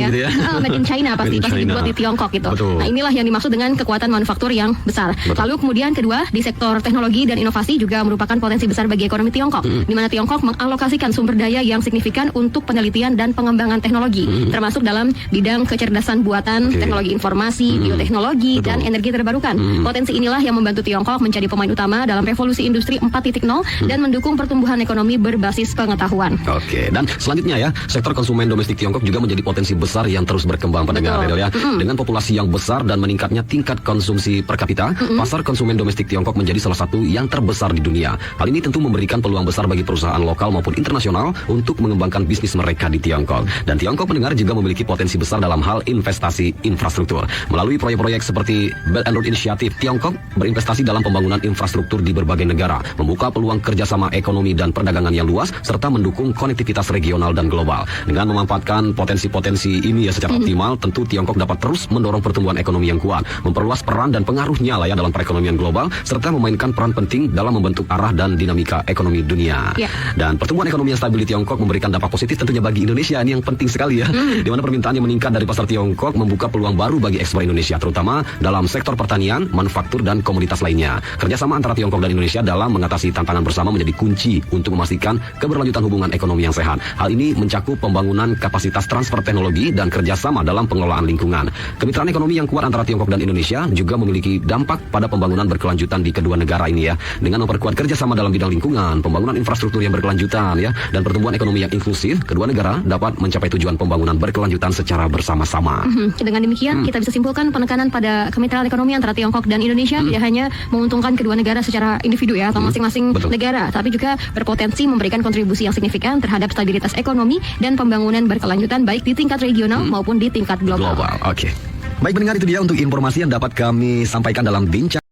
ya. Gitu ya. Made in China pasti dibuat di Tiongkok gitu. Betul. Nah, inilah yang dimaksud dengan kekuatan manufaktur yang besar. Betul. Lalu kemudian kedua, di sektor teknologi dan inovasi juga merupakan potensi besar bagi ekonomi Tiongkok, di mana Tiongkok mengalokasikan sumber daya yang signifikan untuk penelitian dan pengembangan teknologi, termasuk dalam bidang kecerdasan buatan, teknologi informasi, bioteknologi, dan energi terbarukan. Potensi inilah yang membantu Tiongkok menjadi pemain utama dalam revolusi industri 4.0 dan mendukung pertumbuhan ekonomi berbasis pengetahuan. Oke, dan selanjutnya ya, sektor konsumen domestik Tiongkok juga menjadi potensi besar yang terus berkembang pendengar ya. Dengan populasi yang besar dan meningkatnya tingkat konsumsi per kapita, pasar konsumen domestik Tiongkok menjadi salah satu yang terbesar di dunia. Hal ini tentu memberikan peluang besar bagi perusahaan lokal maupun internasional untuk mengembangkan bisnis mereka di Tiongkok. Dan Tiongkok pendengar juga memiliki potensi besar dalam hal investasi infrastruktur. Melalui proyek-proyek seperti Belt and Road Initiative, Tiongkok berinvestasi dalam pembangunan infrastruktur di berbagai negara, membuka peluang kerjasama ekonomi dan perdagangan yang luas, serta mendukung konektivitas regional dan global. Dengan memanfaatkan potensi-potensi ini ya secara optimal, tentu Tiongkok dapat terus mendorong pertumbuhan ekonomi yang kuat, memperluas peran dan pengaruhnya lah ya dalam perekonomian global, serta memainkan peran penting dalam membentuk arah dan dinamika ekonomi dunia. Dan pertumbuhan ekonomi yang stabil di Tiongkok memberikan dampak positif tentunya bagi Indonesia. Ini yang penting sekali ya, di mana permintaan yang meningkat dari pasar Tiongkok membuka peluang baru bagi ekspor Indonesia, terutama dalam sektor pertanian, manufaktur, dan komoditas lainnya. Kerjasama antara Tiongkok dan Indonesia dalam mengatasi tantangan bersama menjadi kunci untuk memastikan keberlanjutan hubungan ekonomi yang sehat. Hal ini mencakup pembangunan kapasitas transfer teknologi dan kerjasama dalam pengelolaan lingkungan. Kemitraan ekonomi yang kuat antara Tiongkok dan Indonesia juga memiliki dampak pada pembangunan berkelanjutan di kedua negara ini ya, dengan memperkuat kerjasama dalam bidang lingkungan, pembangunan infrastruktur yang berkelanjutan ya, dan pertumbuhan ekonomi yang inklusif. Kedua negara dapat mencapai tujuan pembangunan berkelanjutan secara bersama-sama. Dengan demikian kita bisa simpulkan penekanan pada kemitraan ekonomi antara Tiongkok dan Indonesia tidak hanya menguntungkan kedua negara secara individu ya, atau masing-masing negara, tapi juga berpotensi memberikan kontribusi yang signifikan terhadap stabilitas ekonomi dan pembangunan berkelanjutan baik di tingkat regional maupun di tingkat global. Oke. Baik pendengar, itu dia untuk informasi yang dapat kami sampaikan dalam bincang